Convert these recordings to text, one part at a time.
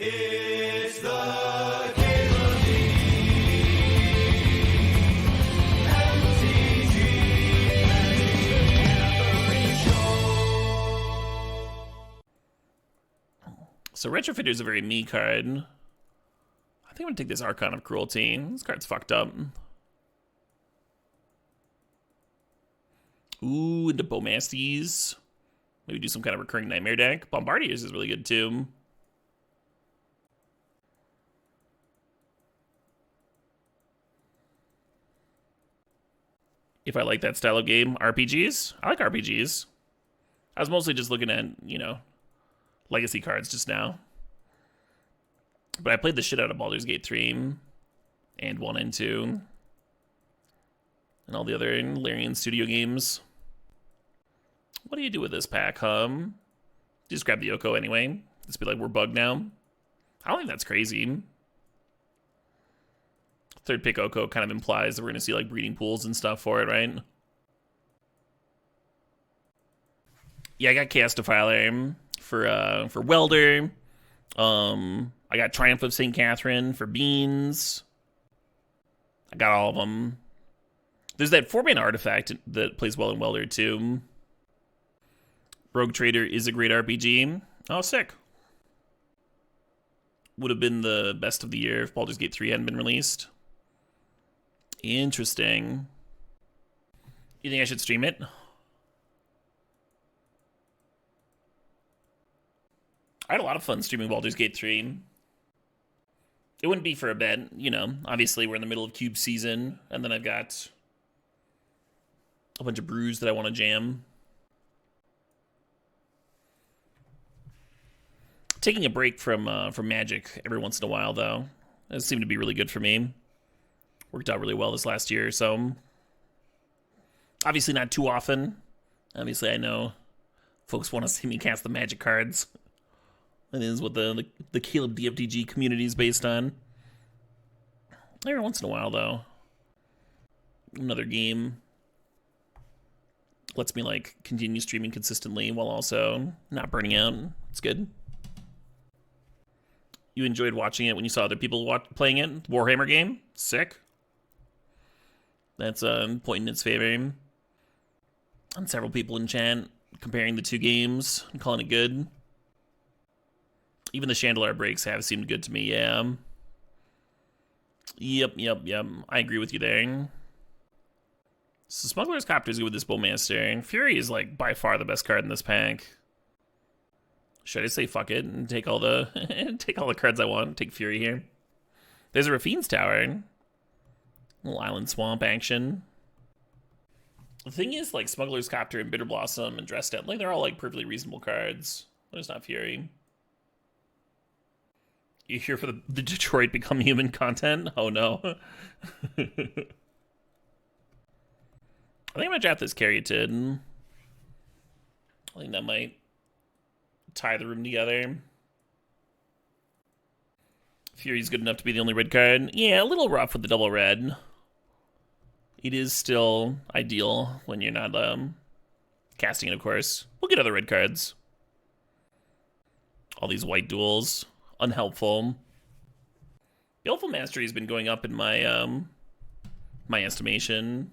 It's the Caleb D. So Retrofitter's is a very me card. I think I'm gonna take this Archon of Cruelty. This card's fucked up. Ooh, into Bomasties. Maybe do some kind of recurring Nightmare deck. Bombardiers is really good too. If I like that style of game, RPGs. I like RPGs. I was mostly just looking at, you know, legacy cards just now. But I played the shit out of Baldur's Gate 3 and 1 and 2. And all the other Larian Studio games. What do you do with this pack, Just grab the Yoko anyway. Just be like, we're bugged now. I don't think that's crazy. Third pick Oko kind of implies that we're going to see like breeding pools and stuff for it, right? Yeah, I got Chaos Defiler for Welder. I got Triumph of St. Catherine for Beans. I got all of them. There's that 4-mana artifact that plays well in Welder too. Rogue Trader is a great RPG. Oh, sick. Would have been the best of the year if Baldur's Gate 3 hadn't been released. Interesting. You think I should stream it? I had a lot of fun streaming Baldur's Gate 3. It wouldn't be for a bit, you know. Obviously, we're in the middle of Cube season, and then I've got a bunch of brews that I want to jam. Taking a break from Magic every once in a while, though. It seemed to be really good for me. Worked out really well this last year, so... Obviously not too often. Obviously, I know folks want to see me cast the Magic cards. That is what the Caleb DFTG community is based on. Every once in a while, though. Another game lets me, like, continue streaming consistently while also not burning out. It's good. You enjoyed watching it when you saw other people playing it? Warhammer game? Sick. That's a point in its favor. And several people in chat comparing the two games and calling it good. Even the Chandelier breaks have seemed good to me, yeah. Yep. I agree with you there. So Smuggler's Copter is good with this Bowmaster. Fury is, like, by far the best card in this pack. Should I say fuck it and take all the cards I want? Take Fury here. There's a Rafine's Tower. Little Island Swamp action. The thing is, like, Smuggler's Copter and Bitter Blossom and Dressed Up, like, they're all, like, perfectly reasonable cards. There's not Fury. You here for the Detroit Become Human content? Oh, no. I think I'm gonna draft this Caryatid. I think that might tie the room together. Fury's good enough to be the only red card. Yeah, a little rough with the double red. It is still ideal when you're not casting it, of course. We'll get other red cards. All these white duels. Unhelpful. Baleful Mastery has been going up in my my estimation.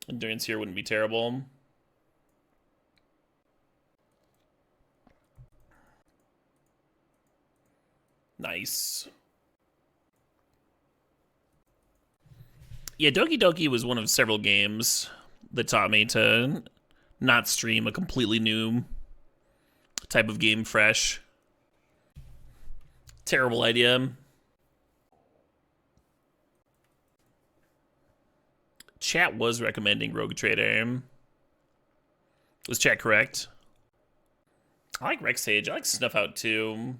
Endurance here wouldn't be terrible. Nice. Yeah, Doki Doki was one of several games that taught me to not stream a completely new type of game fresh. Terrible idea. Chat was recommending Rogue Trader. Was chat correct? I like Rex Sage. I like Snuff Out too.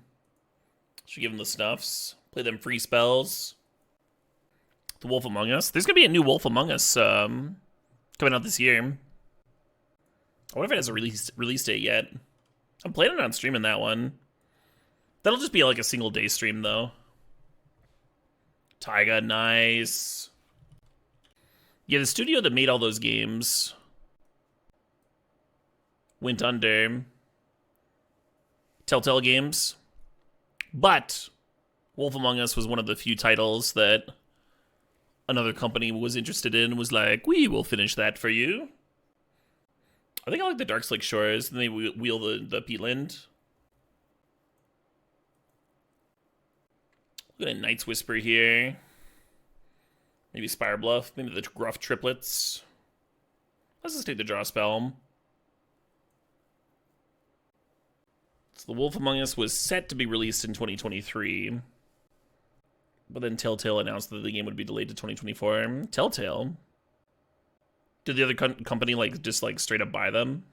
Should give them the Snuffs. Play them free spells. The Wolf Among Us. There's gonna be a new Wolf Among Us coming out this year. I wonder if it has a release date yet. I'm planning on streaming that one. That'll just be like a single day stream though. Taiga, nice. Yeah, the studio that made all those games went under. Telltale Games. But Wolf Among Us was one of the few titles that another company was interested in, was like, we will finish that for you. I think I like the Dark Slick Shores, and they wheel the peatland. Look at a Night's Whisper here. Maybe Spire Bluff, maybe the Gruff Triplets. Let's just take the draw spell. So the Wolf Among Us was set to be released in 2023. But then Telltale announced that the game would be delayed to 2024. Telltale? Did the other company, like, just, like, straight up buy them?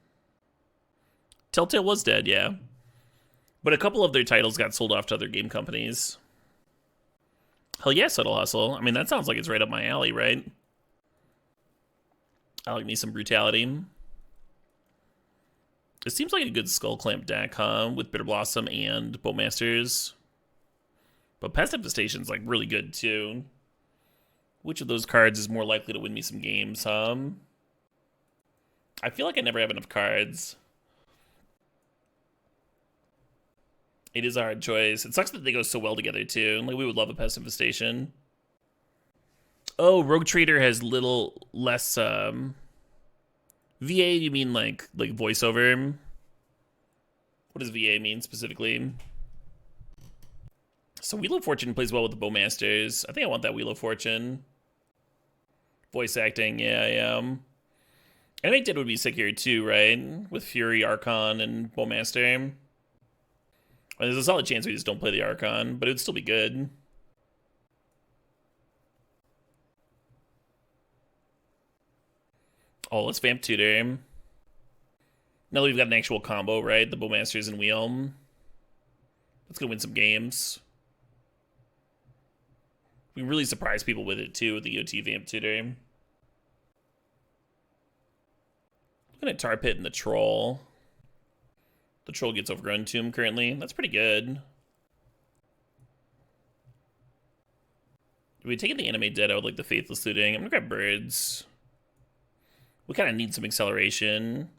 Telltale was dead, yeah. But a couple of their titles got sold off to other game companies. Hell yeah, Subtle Hustle. I mean, that sounds like it's right up my alley, right? I like me some brutality. It seems like a good Skull Clamp deck, huh? With Bitter Blossom and Bowmasters. But Pest Infestation's like really good too. Which of those cards is more likely to win me some games, huh? I feel like I never have enough cards. It is a hard choice. It sucks that they go so well together too. Like, we would love a Pest Infestation. Oh, Rogue Trader has little less VA, you mean like voiceover? What does VA mean specifically? So Wheel of Fortune plays well with the Bowmasters. I think I want that Wheel of Fortune. Voice acting, yeah. Animate Dead would be sick here too, right? With Fury, Archon, and Bowmaster. There's a solid chance we just don't play the Archon, but it would still be good. Oh, let's Vamp Tutor. Now that we've got an actual combo, right? The Bowmasters and Wheel. Let's go win some games. We really surprise people with it too, with the OT Vamp Tutor. Looking at Tar Pit and the Troll. The Troll gets Overgrown Tomb currently. That's pretty good. We taking the Animate Dead out like the Faithless Looting. I'm gonna grab Birds. We kind of need some acceleration.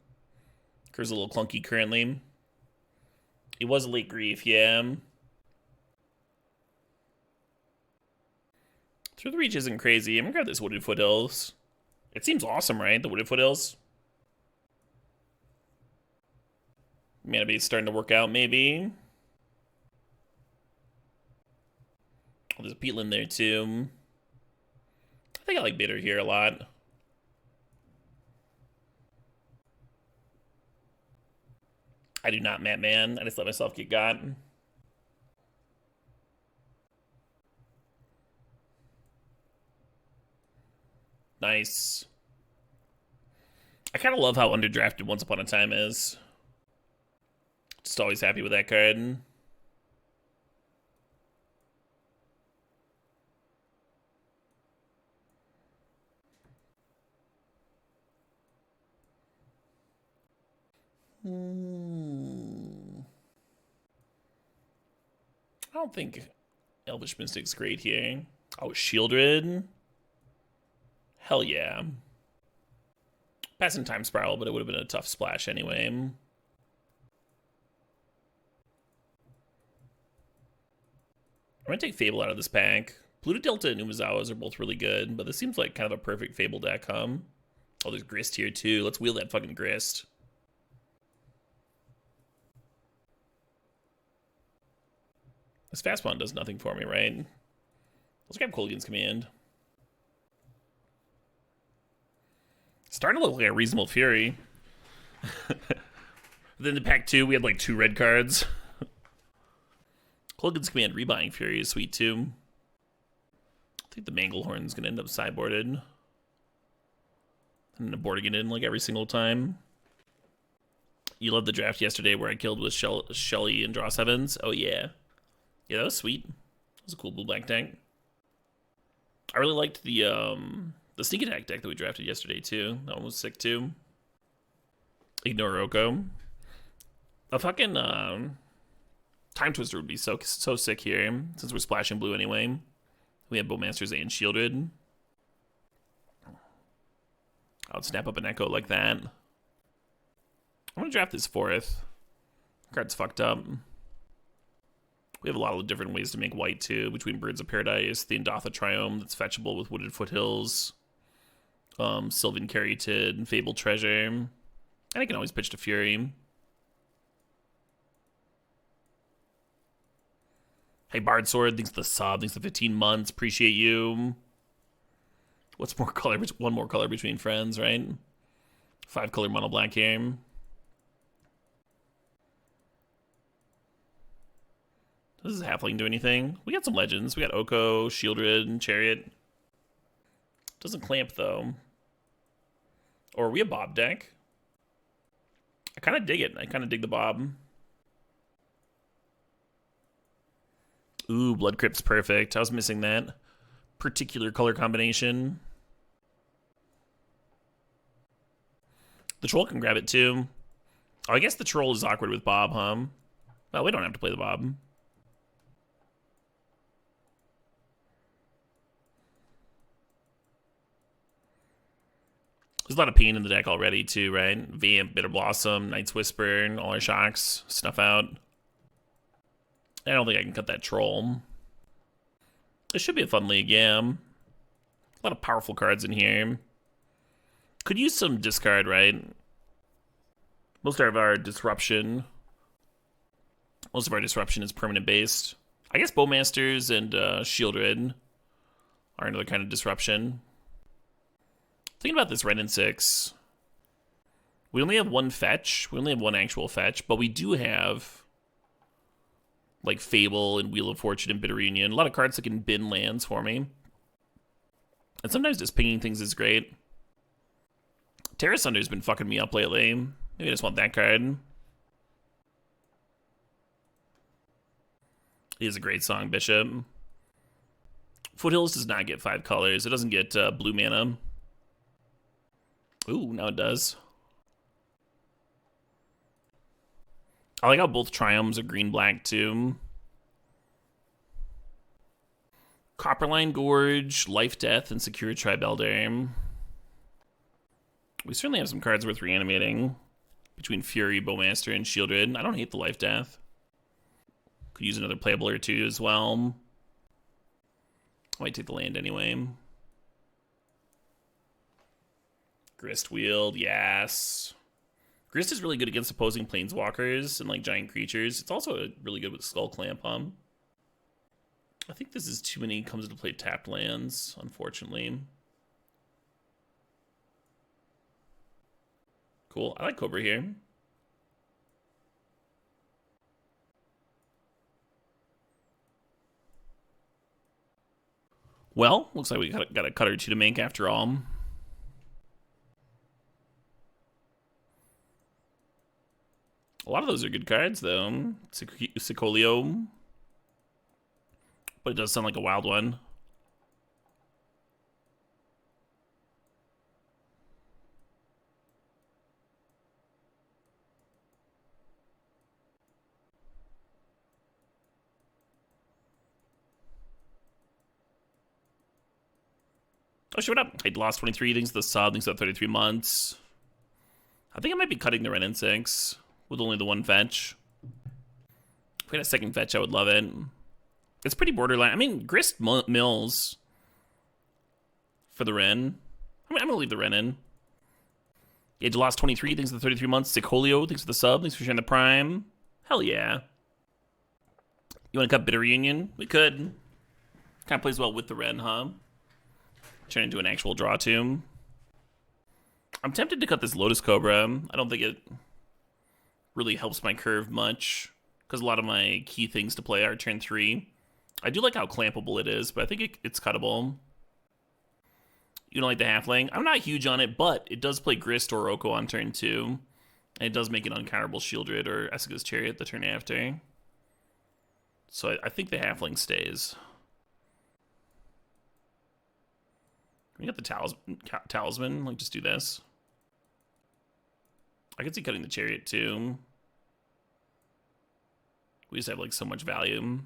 Kerr's a little clunky currently. It was a late grief, yeah. Through the Reach isn't crazy. I'm gonna grab this Wooded Foothills. It seems awesome, right? The Wooded Foothills. Mana Base's starting to work out, maybe. Oh, there's a Peatland there, too. I think I like Bitter here a lot. I do not, Matt Man. I just let myself get got. Nice. I kind of love how underdrafted Once Upon a Time is. Just always happy with that card. I don't think Elvish Mystic's great here. Oh, Shieldred. Hell yeah. Passing Time Spiral, but it would have been a tough splash anyway. I'm gonna take Fable out of this pack. Pluto Delta and Umezawas are both really good, but this seems like kind of a perfect Fable deck, huh? Oh, there's Grist here too. Let's wheel that fucking Grist. This fast spawn does nothing for me, right? Let's grab Kolaghan's Command. Starting to look like a reasonable Fury. Then in pack 2, we had like 2 red cards. Kolaghan's Command rebuying Fury is sweet too. I think the Manglehorn's gonna end up sideboarded. And boarding it in like every single time. You loved the draft yesterday where I killed with Shelly and Draw Sevens. Oh yeah. Yeah, that was sweet. That was a cool blue-black deck. I really liked the Sneak Attack deck that we drafted yesterday, too. That one was sick, too. Ignore Oko. A fucking Time Twister would be so sick here, since we're splashing blue anyway. We have Bowmasters and Shieldred. I would snap up an Echo like that. I'm gonna draft this 4th. Card's fucked up. We have a lot of different ways to make white too, between Birds of Paradise, the Indotha Triome that's fetchable with Wooded Foothills, Sylvan Caryatid, Fabled Treasure, and I can always pitch to Fury. Hey, Bard Sword, thanks for the sub, thanks for 15 months, appreciate you. What's more color? One more color between friends, right? 5-color mono black here. Does this Halfling do anything? We got some legends. We got Oko, Shieldred, and Chariot. Doesn't clamp, though. Or are we a Bob deck? I kind of dig it. I kind of dig the Bob. Ooh, Blood Crypt's perfect. I was missing that particular color combination. The Troll can grab it, too. Oh, I guess the Troll is awkward with Bob, huh? Well, we don't have to play the Bob. There's a lot of pain in the deck already, too, right? Vamp, Bitter Blossom, Night's Whisper, all our shocks, Snuff Out. I don't think I can cut that Troll. This should be a fun league, yeah. A lot of powerful cards in here. Could use some discard, right? Most of our disruption is permanent based. I guess Bowmasters and Shieldred are another kind of disruption. Thinking about this Ren and 6. We only have one fetch. We only have one actual fetch, but we do have like Fable and Wheel of Fortune and Bitter Union. A lot of cards that can bin lands for me. And sometimes just pinging things is great. Terra Sunder's been fucking me up lately. Maybe I just want that card. It is a great song, Bishop. Foothills does not get 5 colors. It doesn't get blue mana. Ooh, now it does. I like how both Triomes are green-black, too. Copperline Gorge, Life Death, and Secure Tribelder. We certainly have some cards worth reanimating. Between Fury, Bowmaster, and Shieldred. I don't hate the Life Death. Could use another playable or two as well. I might take the land anyway. Grist Wield, yes. Grist is really good against opposing planeswalkers and like giant creatures. It's also really good with Skull Clamp, I think this is too many comes into play tapped lands, unfortunately. Cool. I like Cobra here. Well, looks like we got a cut or two to make after all. A lot of those are good cards, though. Sicolio. But it does sound like a wild one. Oh, shit, what up? I lost 23, thanks to the sub, thanks to 33 months. I think I might be cutting the Ren and 6 with only the one fetch. If we had a second fetch, I would love it. It's pretty borderline. I mean, Grist Mills for the Ren. I'm going to leave the Ren in. Yeah, you lost 23, thanks to the 33 months. Sicolio, thanks for the sub, thanks for sharing the Prime. Hell yeah. You want to cut Bitter Union? We could. Kind of plays well with the Ren, huh? Turn into an actual draw tomb. I'm tempted to cut this Lotus Cobra. I don't think it really helps my curve much, because a lot of my key things to play are turn 3. I do like how clampable it is, but I think it's cuttable. You don't like the Halfling? I'm not huge on it, but it does play Grist or Oko on turn 2. And it does make an uncounterable Shieldred or Essica's Chariot the turn after. So I think the Halfling stays. We got the talisman. Like, just do this. I could see cutting the Chariot, too. We just have, like, so much value.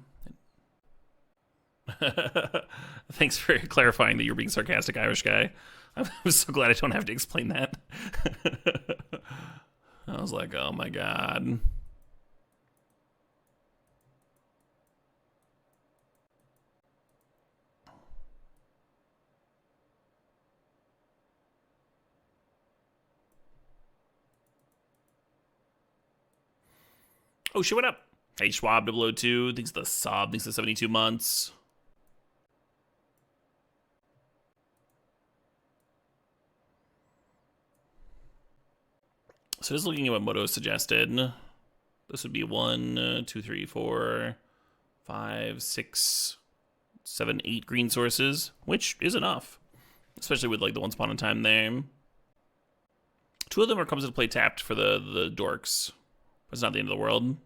Thanks for clarifying that you're being sarcastic, Irish guy. I'm so glad I don't have to explain that. I was like, oh, my God. Oh shit, what up? Hey, Schwab 002, thanks the sub, thanks the 72 months. So just looking at what Moto suggested, this would be 1, 2, 3, 4, 5, 6, 7, 8 green sources, which is enough, especially with like the Once Upon a Time there. 2 of them are comes into play tapped for the dorks. It's not the end of the world.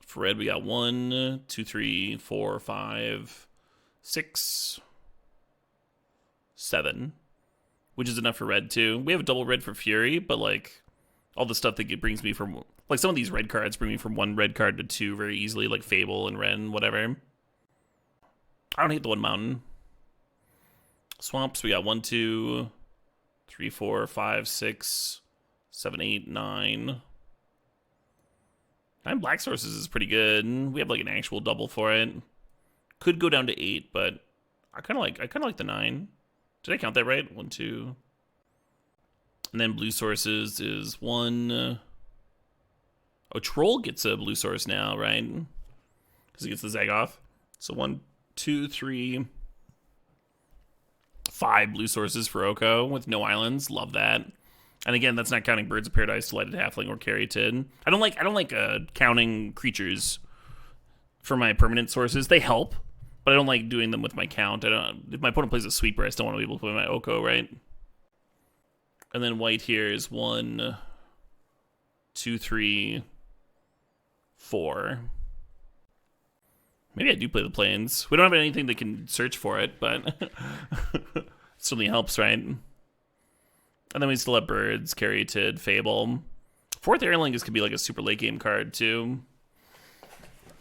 For red, we got 1, 2, 3, 4, 5, 6, 7, which is enough for red too. We have a double red for Fury, but like all the stuff that it brings me from, like some of these red cards bring me from 1 red card to 2 very easily, like Fable and Ren, whatever. I don't hate the 1 mountain. Swamps, we got 1, 2, 3, 4, 5, 6, 7, 8, 9. 9 black sources is pretty good. We have like an actual double for it. Could go down to 8, but I kind of like the 9. Did I count that right? 1, 2. And then blue sources is 1. Oh, Troll gets a blue source now, right? Because he gets the Zagoth. So 1, 2, 3, 5 blue sources for Oko with no islands. Love that. And again, that's not counting Birds of Paradise, Delighted Halfling, or Caryatid. I don't like counting creatures for my permanent sources. They help, but I don't like doing them with my count. If my opponent plays a sweeper, I still want to be able to play my Oko, right? And then white here is 1, 2, 3, 4. Maybe I do play the plains. We don't have anything that can search for it, but it certainly helps, right? And then we still have birds, Caryatid, Fable. 4th Airlingus could be like a super late game card too.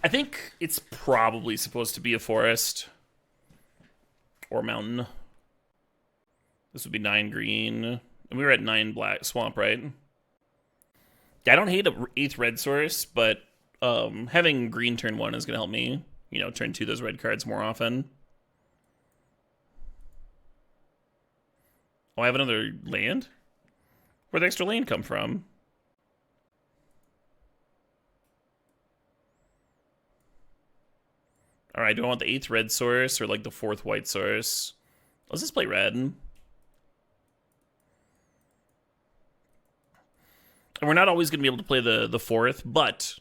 I think it's probably supposed to be a forest or mountain. This would be 9 green. And we were at 9 black swamp, right? Yeah, I don't hate a 8th red source, but having green turn 1 is going to help me, you know, turn 2 those red cards more often. Oh, I have another land? Where'd the extra land come from? Alright, do I want the 8th red source or like the 4th white source? Let's just play red. And we're not always going to be able to play the 4th, but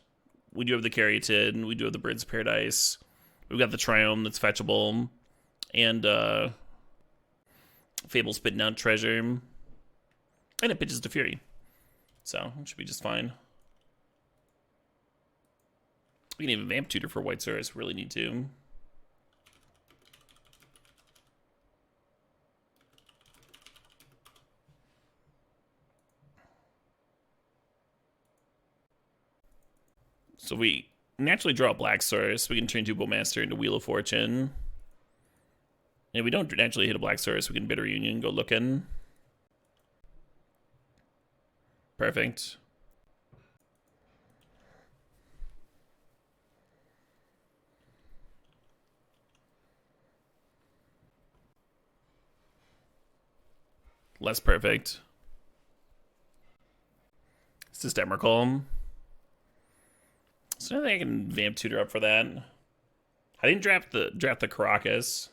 we do have the Caryatid, and we do have the Birds of Paradise. We've got the Triome that's fetchable, and Fable spitting out treasure, and it pitches to Fury. So, it should be just fine. We can even Vamp Tutor for white source, really need to. So we naturally draw a black source. We can turn 2 Bowmaster into Wheel of Fortune. And if we don't naturally hit a black source, we can Bitter Union, go looking. Perfect. Less perfect. It's just Emrakul. So I think I can Vamp Tutor up for that. I didn't draft the Caracas.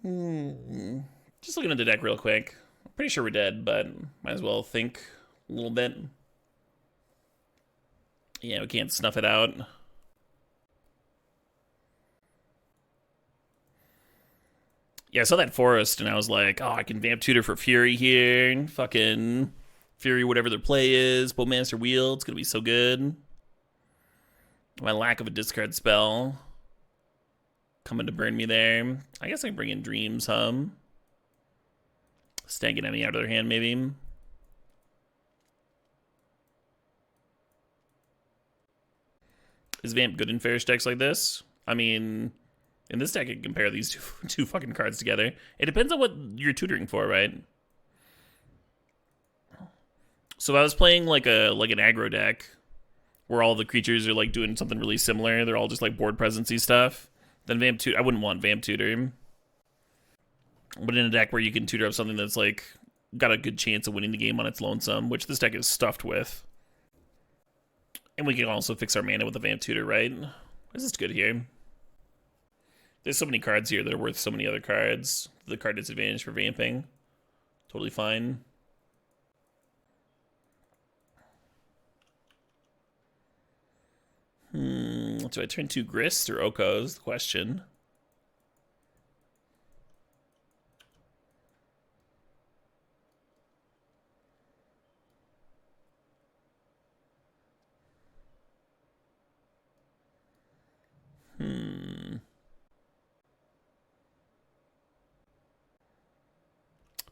Just looking at the deck real quick. I'm pretty sure we're dead, but might as well think a little bit. Yeah, we can't snuff it out. Yeah, I saw that forest, and I was like, oh, I can Vamp Tutor for Fury here. Fucking Fury, whatever their play is. Bowmaster Wheel, it's going to be so good. My lack of a discard spell coming to burn me there. I guess I can bring in Dreams, huh? Stank an enemy out of their hand, maybe. Is Vamp good in fairish decks like this? I mean, in this deck, I can compare these two fucking cards together. It depends on what you're tutoring for, right? So if I was playing like an aggro deck, where all the creatures are like doing something really similar, they're all just like board presency stuff, then Vamp Tutor, I wouldn't want Vamp Tutor. But in a deck where you can tutor up something that's like got a good chance of winning the game on its lonesome, which this deck is stuffed with, And we can also fix our mana with the Vamp Tutor, right? This is good here. There's so many cards here that are worth so many other cards. The card disadvantage for vamping. Totally fine. Do I turn 2 Grist or Okos? The question.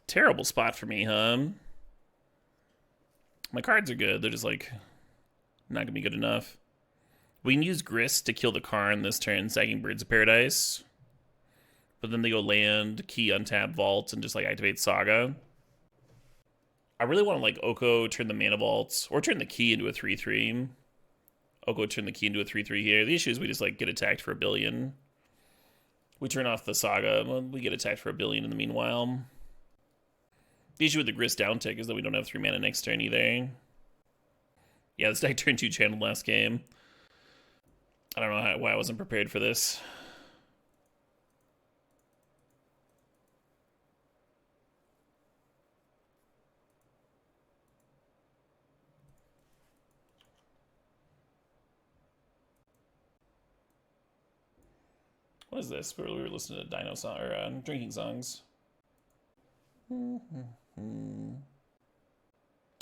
Terrible spot for me, huh? My cards are good. They're just like not gonna be good enough. We can use Grist to kill the Karn this turn, sagging Birds of Paradise. But then they go land, key, untap, vault, and just like activate Saga. I really want to like Oko turn the mana vault, or turn the key into a 3/3. Oko turn the key into a 3/3 here. The issue is we just like get attacked for 1 billion. We turn off the Saga, well, we get attacked for 1 billion in the meanwhile. The issue with the Grist downtick is that we don't have 3 mana next turn either. Yeah, this deck turned 2 channeled last game. I don't know why I wasn't prepared for this. What is this? We were listening to Dino song or drinking songs.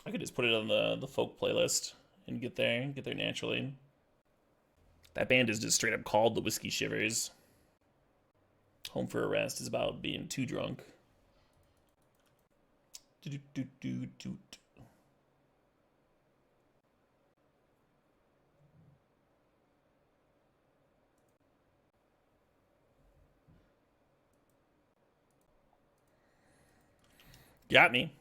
I could just put it on the folk playlist and get there naturally. That band is just straight up called the Whiskey Shivers. Home for a Rest is about being too drunk. Got me.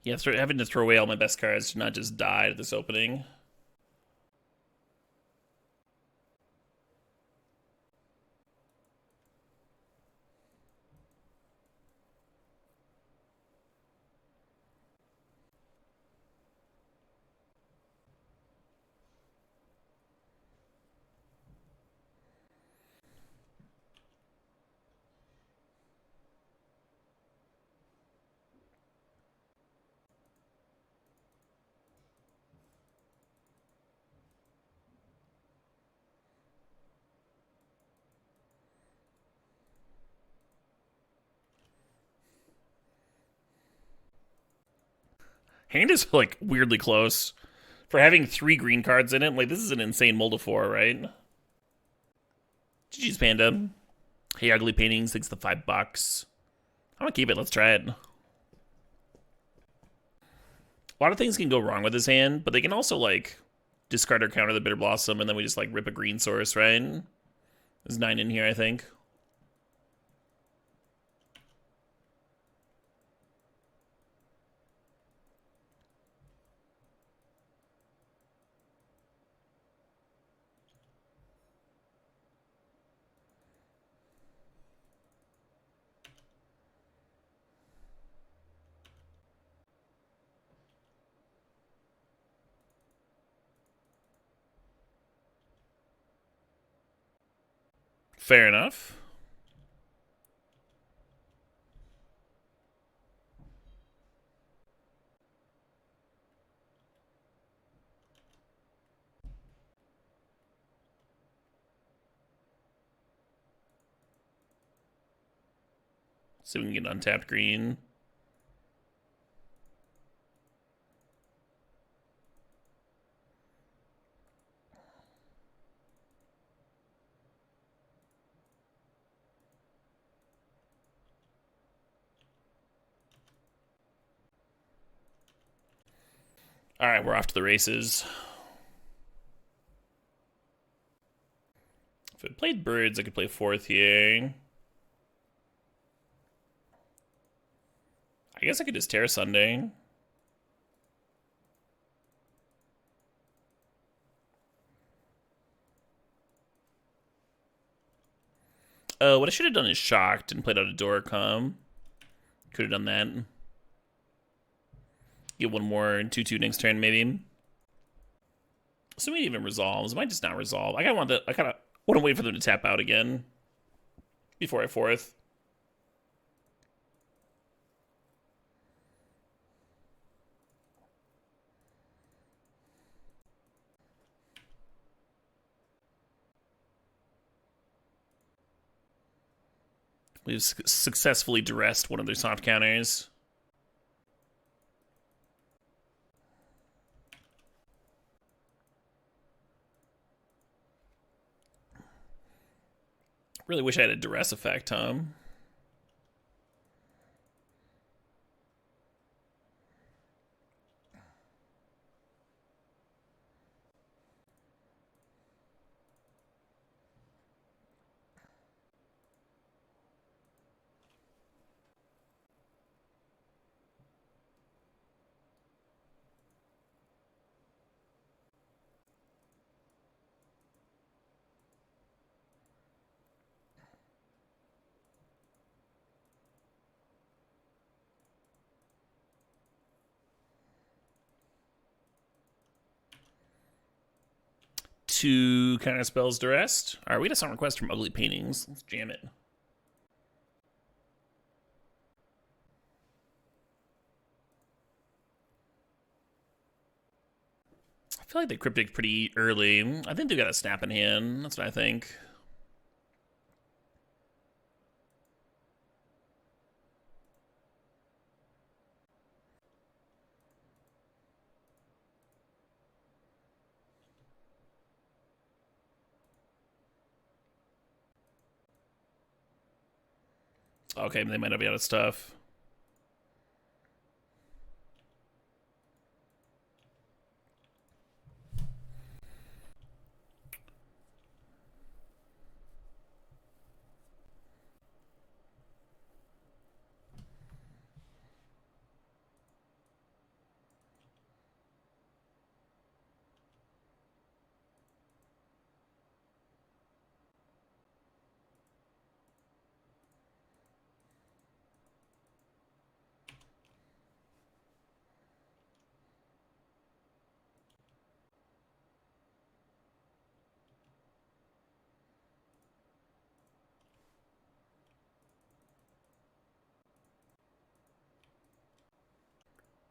Yeah, having to throw away all my best cards to not just die at this opening. Hand is like weirdly close. For having 3 green cards in it, like this is an insane Moldifor, right? GG's Panda. Hey, Ugly Paintings, thanks the $5. I'm gonna keep it, let's try it. A lot of things can go wrong with his hand, but they can also like discard or counter the Bitter Blossom, and then we just like rip a green source, right? There's 9 in here, I think. Fair enough. See if we can get untapped green. All right, we're off to the races. If I played birds, I could play fourth here. I guess I could just Terra Sunday. What I should have done is shocked and played out a Doricom. Could have done that. Get one more 2/2 next turn, maybe. So it even resolves. It might just not resolve. I kind of want to wait for them to tap out again before I fourth. We've successfully duressed one of their soft counters. Really wish I had a duress effect, huh? Two counter spells duressed. All right, we got a song request from Ugly Paintings. Let's jam it. I feel like they cryptic pretty early. I think they got a snap in hand. That's what I think. Okay, they might not be out of stuff.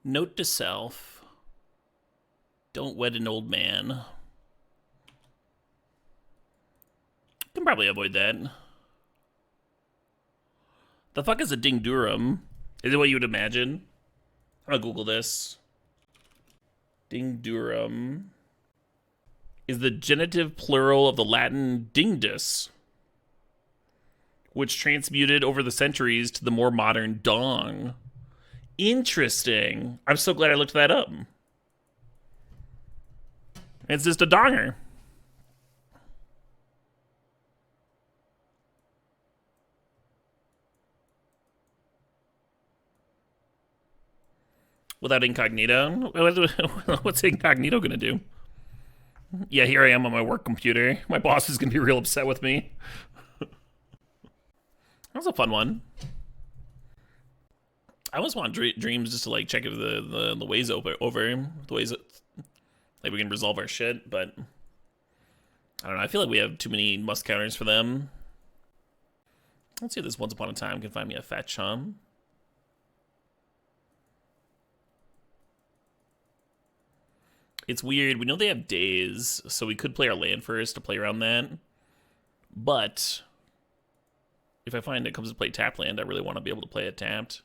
Note to self. Don't wed an old man. Can probably avoid that. The fuck is a ding durum? Is it what you would imagine? I'll Google this. Ding durum is the genitive plural of the Latin dingdus, which transmuted over the centuries to the more modern dong. Interesting. I'm so glad I looked that up. It's just a donger. Without incognito? What's incognito gonna do? Yeah, here I am on my work computer. My boss is gonna be real upset with me. That was a fun one. I always want dreams just to like check if the ways over the ways that, like we can resolve our shit, but I don't know. I feel like we have too many must counters for them. Let's see if this Once Upon a Time can find me a fetch, huh? It's weird. We know they have days, so we could play our land first to play around that. But if I find it comes to play tapped land, I really want to be able to play it tapped.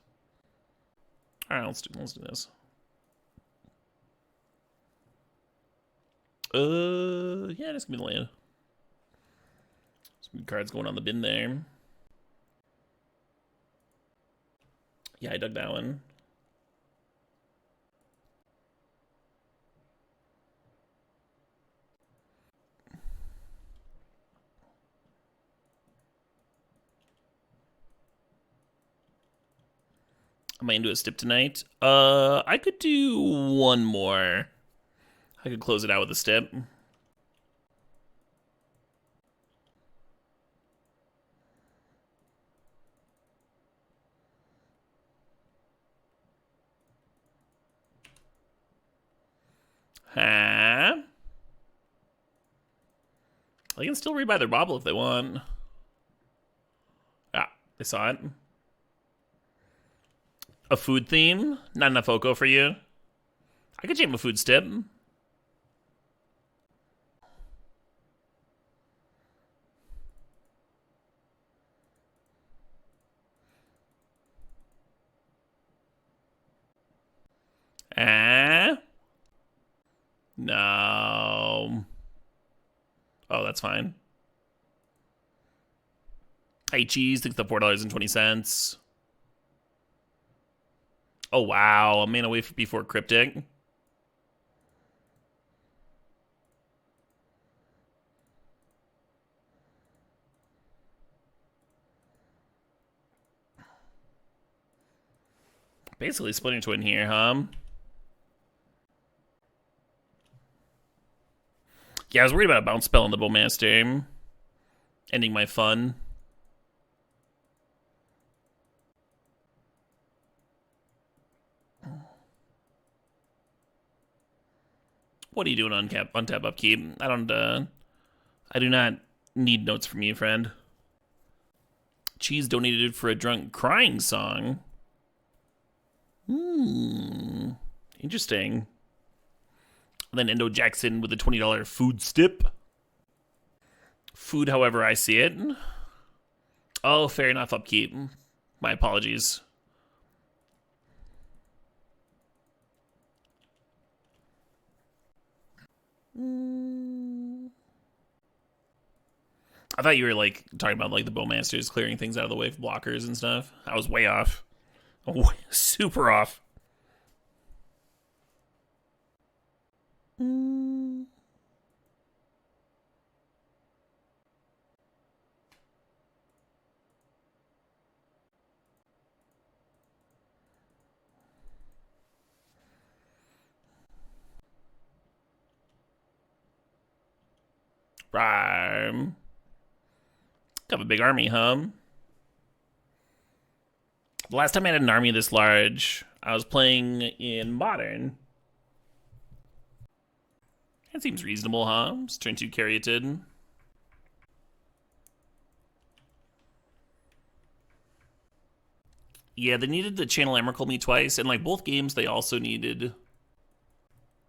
All right, let's do this. Yeah, just give me the land. Some good cards going on the bin there. Yeah, I dug that one. Am I into a stip tonight? I could do one more. I could close it out with a stip. Huh? They can still rebuy their bobble if they want. Ah, they saw it. A food theme? Not enough Oko for you? I could jam a food stip. No. Oh, that's fine. Hey, cheese, takes the $4.20. Oh, wow. A mana away before Cryptic. Basically splitting twin here, huh? Yeah, I was worried about a bounce spell on the Bowmaster. Ending my fun. What are you doing on tap upkeep? I do not need notes from you, friend. Cheese donated for a drunk crying song. Interesting. And then Endo Jackson with a $20 food stip. Food, however I see it. Oh, fair enough, upkeep. My apologies. I thought you were like talking about like the Bowmasters clearing things out of the way for blockers and stuff. I was way off. Super off. Rhyme. Got a big army, huh? The last time I had an army this large, I was playing in Modern. That seems reasonable, huh? It's turn 2 Caryatid. Yeah, they needed to channel Emrakul me twice, and like both games, they also needed.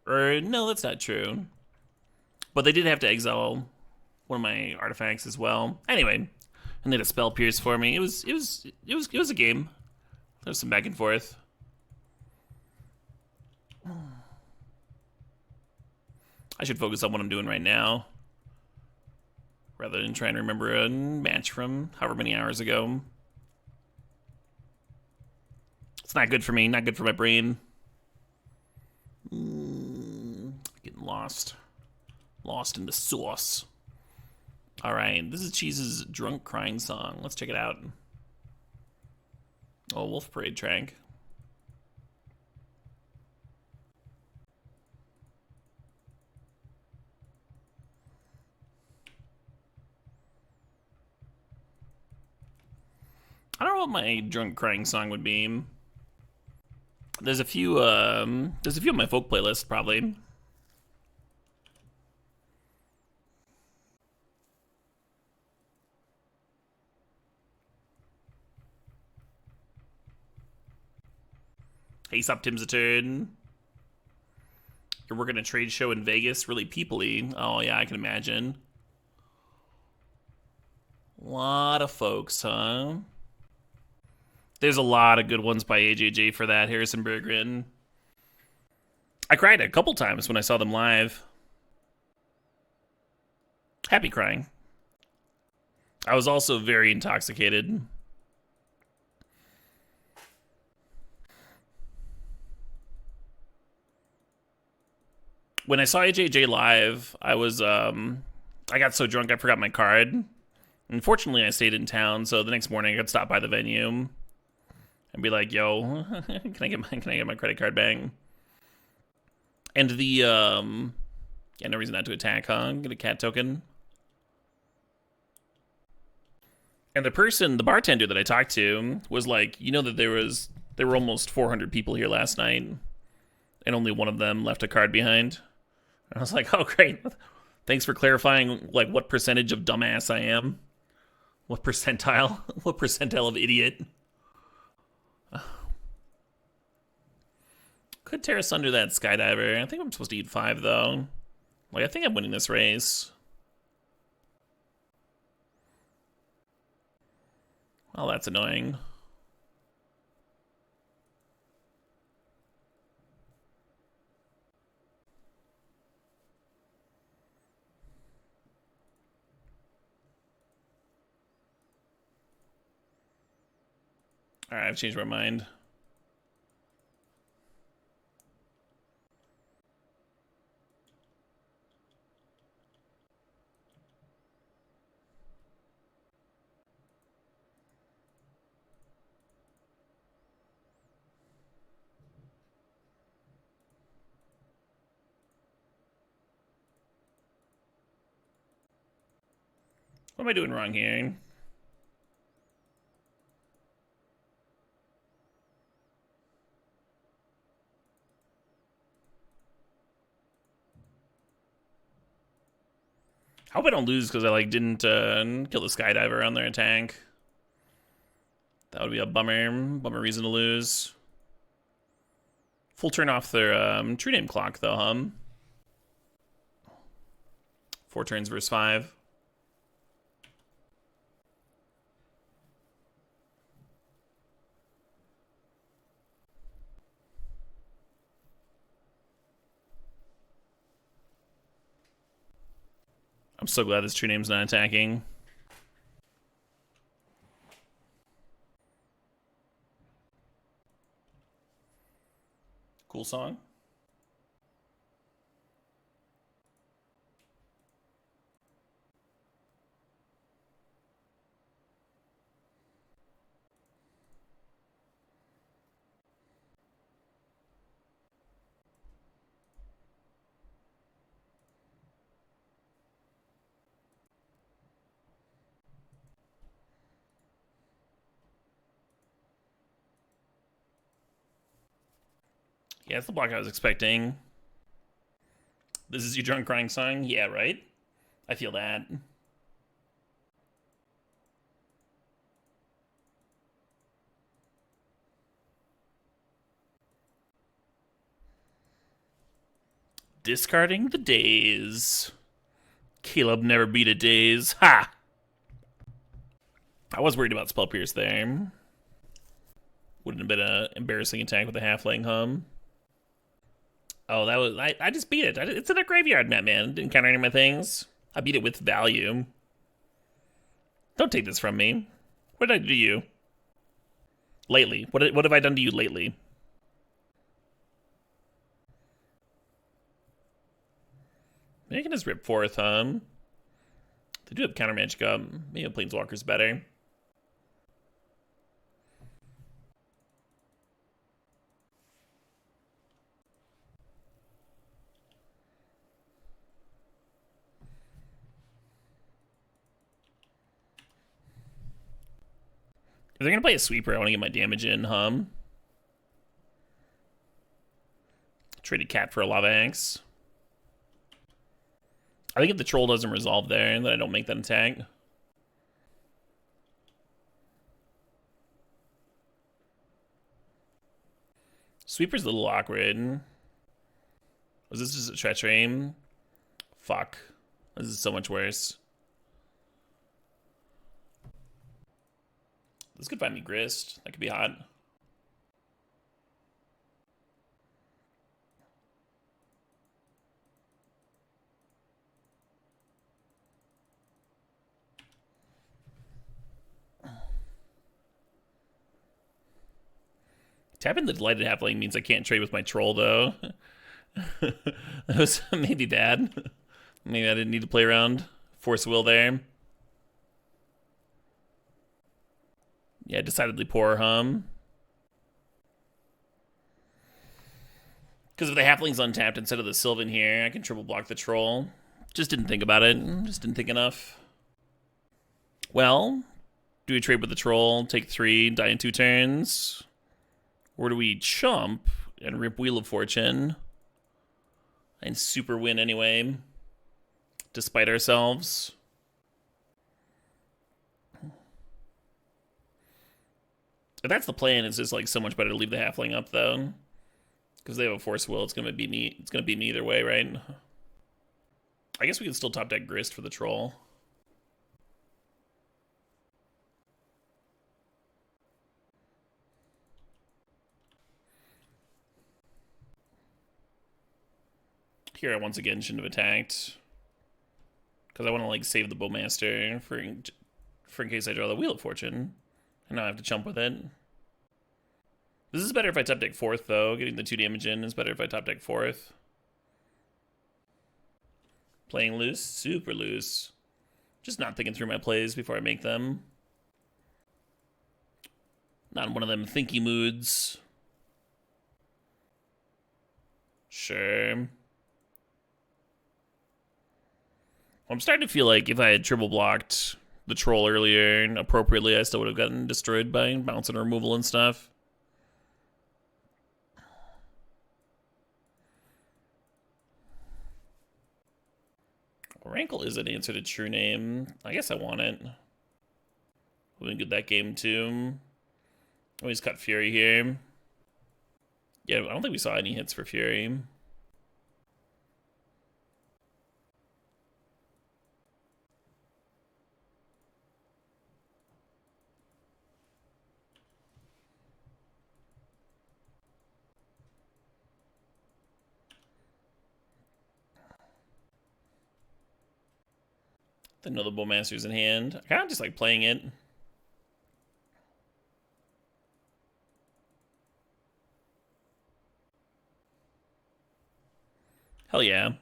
Or no, that's not true. But they did have to exile one of my artifacts as well. Anyway, and they had a spell pierce for me. It was a game. There was some back and forth. I should focus on what I'm doing right now, rather than trying to remember a match from however many hours ago. It's not good for me, not good for my brain. Getting lost. Lost in the sauce. Alright, this is Cheese's drunk crying song. Let's check it out. Oh, Wolf Parade track. I don't know what my drunk crying song would be. There's a few on my folk playlist, probably. Hey, sup, Tim's a turd. You're working a trade show in Vegas, really people-y. Oh yeah, I can imagine. A lot of folks, huh? There's a lot of good ones by AJJ for that, Harrison Berggren. I cried a couple times when I saw them live. Happy crying. I was also very intoxicated. When I saw AJJ live, I got so drunk I forgot my card. Unfortunately, I stayed in town, so the next morning I got stopped by the venue. and be like, "Yo, can I get my credit card back?" And the yeah, no reason not to attack, huh? Get a cat token. And the bartender that I talked to was like, you know that there were almost 400 people here last night, and only one of them left a card behind. And I was like, oh great, thanks for clarifying like what percentage of dumbass I am. What percentile? What percentile of idiot? Could tear us under that skydiver. I think I'm supposed to eat 5 though. Like I think I'm winning this race. Oh, that's annoying. Alright, I've changed my mind. What am I doing wrong here? I hope I don't lose because I like didn't kill the skydiver on their attack. That would be a bummer reason to lose. Full turn off their true name clock though, 4 turns versus 5. I'm so glad this true name's not attacking. Cool song. Yeah, that's the block I was expecting. This is your drunk crying song? Yeah, right? I feel that. Discarding the days. Caleb never beat a days. Ha! I was worried about Spell Pierce there. Wouldn't have been an embarrassing attack with a halfling, Oh, that was... I just beat it. It's in a graveyard, man. Didn't counter any of my things. I beat it with value. Don't take this from me. What did I do to you? Lately. What have I done to you lately? Maybe I can just rip forth, They do have counter magic up. Maybe a Planeswalker's better. If they're gonna play a sweeper, I want to get my damage in, Traded cat for a lava axe. I think if the troll doesn't resolve there, then I don't make that attack. Sweeper's a little awkward. Was this just a treachery? Fuck. This is so much worse. This could find me grist. That could be hot. Tapping the Delighted Halfling means I can't trade with my troll, though. That was maybe bad. Maybe I didn't need to play around. Force will there. Yeah, decidedly poor, Because if the Halfling's untapped instead of the Sylvan here, I can triple block the Troll. Just didn't think about it. Just didn't think enough. Well, do we trade with the Troll, take 3, die in 2 turns? Or do we chump and rip Wheel of Fortune and super win anyway, despite ourselves? If that's the plan, it's just like so much better to leave the Halfling up though, because they have a Force Will. It's gonna be me. It's gonna be me either way, right? I guess we can still top deck Grist for the Troll. Here I once again shouldn't have attacked, because I want to like save the Bowmaster for in case I draw the Wheel of Fortune, and now I have to chump with it. This is better if I top deck 4th though. Getting the 2 damage in is better if I top deck 4th. Playing loose, super loose. Just not thinking through my plays before I make them. Not in one of them thinky moods. Sure. I'm starting to feel like if I had triple blocked the Troll earlier appropriately, I still would have gotten destroyed by bounce and removal and stuff. Rankle is an answer to True Name. I guess I want it. We've been good that game too. Always cut Fury here. Yeah, I don't think we saw any hits for Fury. The Another Bowmaster's in hand. I kind of just like playing it. Hell yeah.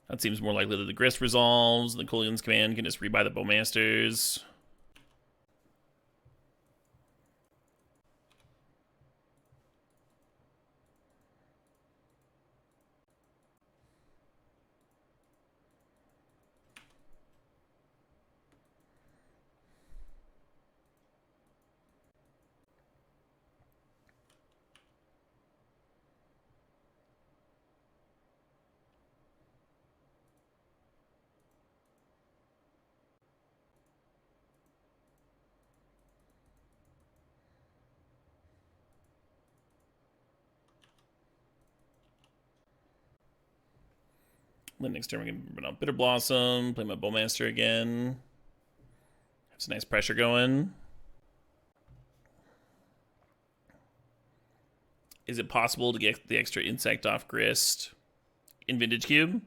That seems more likely that the Grist resolves. The Coolion's command can just rebuy the Bowmasters. Then next turn we're going to bring out Bitter Blossom, play my Bowmaster again. Have some nice pressure going. Is it possible to get the extra insect off Grist in Vintage Cube?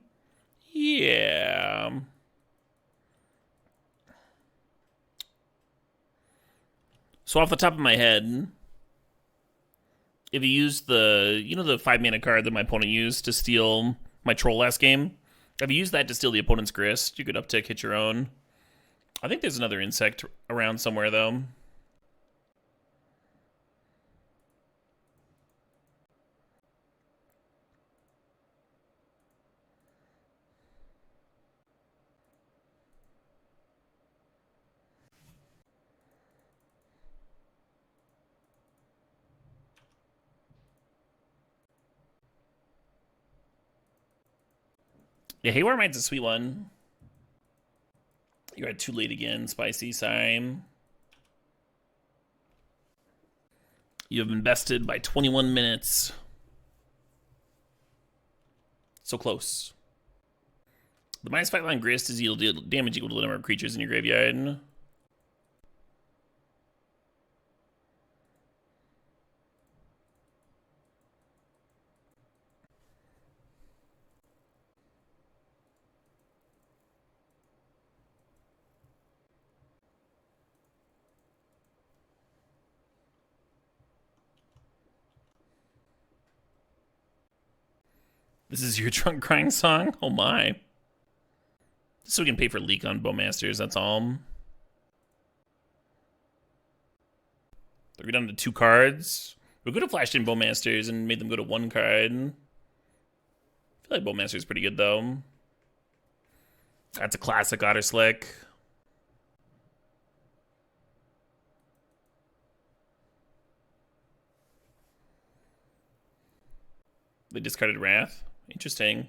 Yeah. So off the top of my head, if you use the, you know, the 5 mana card that my opponent used to steal my Troll last game, if you use that to steal the opponent's Grist, you could uptick, hit your own. I think there's another insect around somewhere though. Yeah, Haywire Mine's a sweet one. You are too late again, Spicy, sorry. You have been bested by 21 minutes. So close. The minus 5 line Grist is damage equal to the number of creatures in your graveyard. This is your drunk crying song? Oh my. So we can pay for leak on Bowmasters, that's all. They're down to 2 cards. We could have flashed in Bowmasters and made them go to 1 card. I feel like Bowmaster's pretty good, though. That's a classic Otter Slick. They discarded Wrath. Interesting.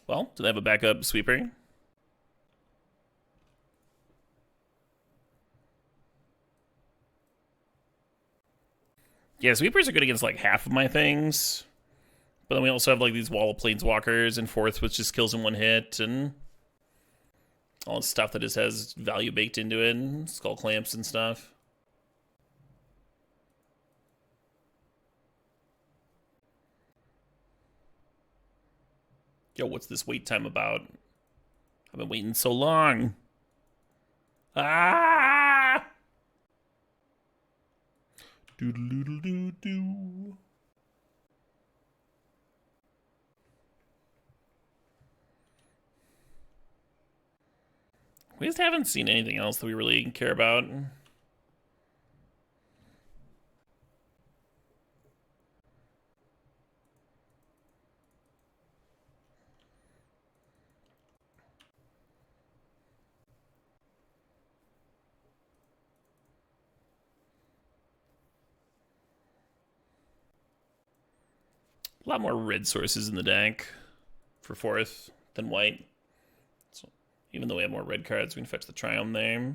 Well, do they have a backup sweeper? Yeah, sweepers are good against like half of my things. But then we also have like these wall of planeswalkers and fourth, which just kills in 1 hit, and all the stuff that just has value baked into it, and skull clamps and stuff. Yo, what's this wait time about? I've been waiting so long. Ah! Doodle-doodle-doo-doo. We just haven't seen anything else that we really care about. A lot more red sources in the deck for fourth than white. So even though we have more red cards, we can fetch the Triumph there.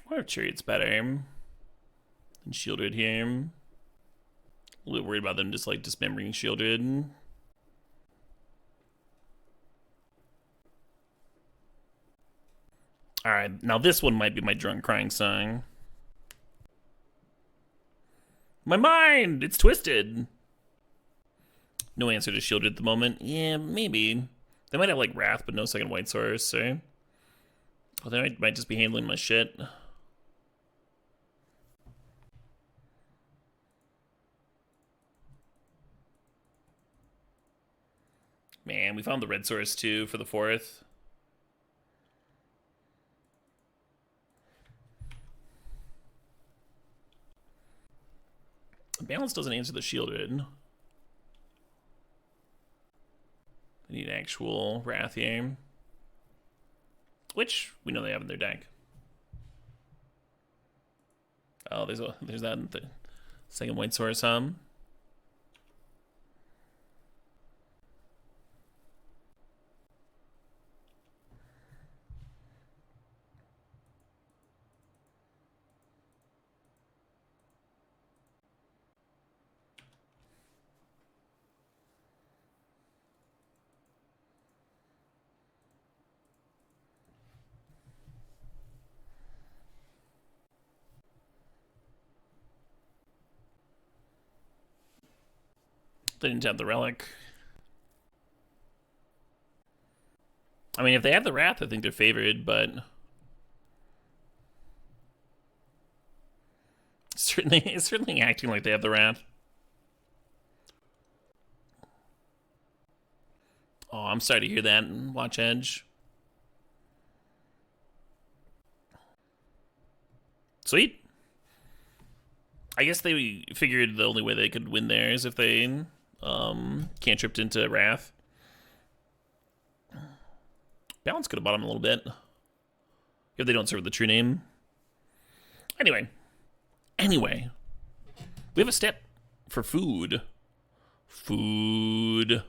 Why are Chariot's better than Shieldred here? A little bit worried about them just like dismembering Shieldred. Alright, now this one might be my drunk crying song. My mind! It's twisted! No answer to Shieldred at the moment. Yeah, maybe. They might have like Wrath, but no second white source, so. Well, they might just be handling my shit. Man, we found the red source too for the fourth. Balance doesn't answer the Shieldred. They need actual Wrath here, which we know they have in their deck. Oh, there's that in the second white source, They didn't have the relic. I mean, if they have the Wrath, I think they're favored, but it's certainly acting like they have the Wrath. Oh, I'm sorry to hear that. Watch Edge. Sweet. I guess they figured the only way they could win there is if they cantripped into Wrath. Balance could have bought him a little bit if they don't serve the true name. Anyway, we have a step for food. Food.